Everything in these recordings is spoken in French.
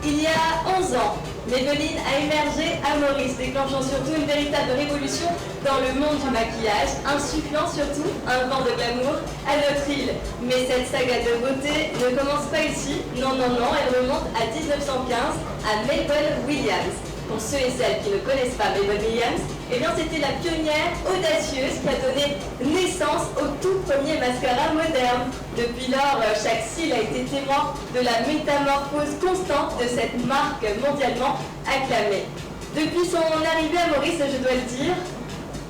Il y a 11 ans, Maybelline a émergé à Maurice, déclenchant surtout une véritable révolution dans le monde du maquillage, insufflant surtout un vent de glamour à notre île. Mais cette saga de beauté ne commence pas ici, non, elle remonte à 1915 à Mabel Williams. Pour ceux et celles qui ne connaissent pas Mabel Williams, eh bien c'était la pionnière audacieuse qui a donné naissance au tout premier mascara moderne. Depuis lors, chaque cil a été témoin de la métamorphose constante de cette marque mondialement acclamée. Depuis son arrivée à Maurice, je dois le dire,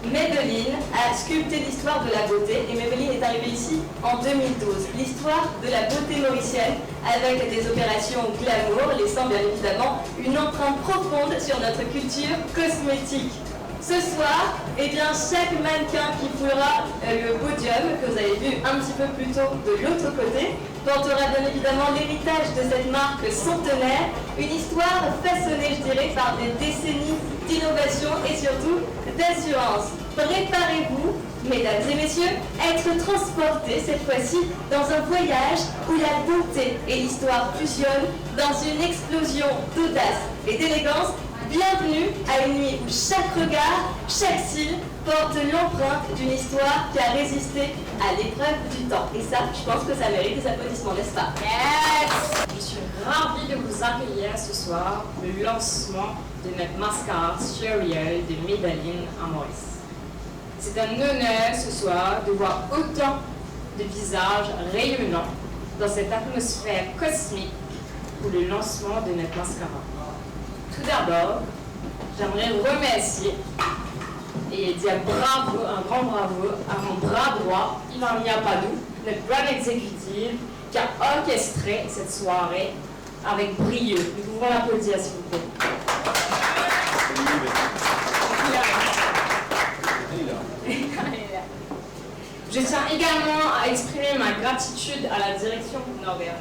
Maybelline a sculpté l'histoire de la beauté et Maybelline est arrivée ici en 2012. L'histoire de la beauté mauricienne avec des opérations glamour, laissant bien évidemment une empreinte profonde sur notre culture cosmétique. Ce soir, eh bien, chaque mannequin qui foulera le podium, que vous avez vu un petit peu plus tôt de l'autre côté, portera bien évidemment l'héritage de cette marque centenaire, une histoire façonnée, je dirais, par des décennies d'innovation et surtout d'assurance. Préparez-vous, mesdames et messieurs, à être transportés cette fois-ci dans un voyage où la beauté et l'histoire fusionnent dans une explosion d'audace et d'élégance. Bienvenue à une nuit où chaque regard, chaque cil porte l'empreinte d'une histoire qui a résisté à l'épreuve du temps. Et ça, je pense que ça mérite des applaudissements, n'est-ce pas? Yes! Je suis ravie de vous accueillir ce soir le lancement de notre mascara Surreal de Maybelline à Maurice. C'est un honneur ce soir de voir autant de visages rayonnants dans cette atmosphère cosmique pour le lancement de notre mascara. Tout d'abord, j'aimerais remercier et dire bravo, un grand bravo à mon bras droit, Ivan Yapadou, notre brand exécutive, qui a orchestré cette soirée avec brio. Nous pouvons l'applaudir, s'il vous plaît. Je tiens également à exprimer ma gratitude à la direction Norbert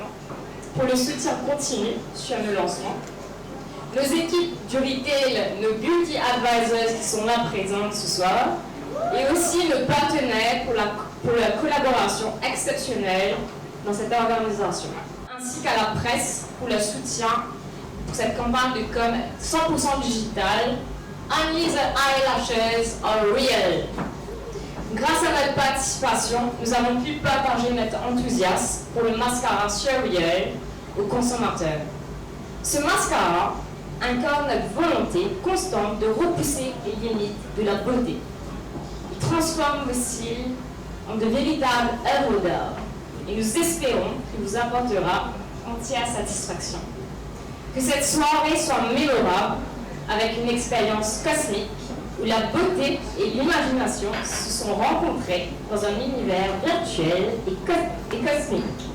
pour le soutien continu sur nos lancements. Nos équipes du retail, nos beauty advisors qui sont là présentes ce soir, et aussi nos partenaires pour la collaboration exceptionnelle dans cette organisation, ainsi qu'à la presse pour le soutien pour cette campagne de com 100% digitale. Only the eyelashes are real. Grâce à notre participation, nous avons pu partager notre enthousiasme pour le mascara Surreal aux consommateurs. Ce mascara incarne notre volonté constante de repousser les limites de la beauté. Il transforme vos cils en de véritables œuvres d'art et nous espérons qu'il vous apportera entière satisfaction. Que cette soirée soit mémorable avec une expérience cosmique où la beauté et l'imagination se sont rencontrées dans un univers virtuel et cosmique.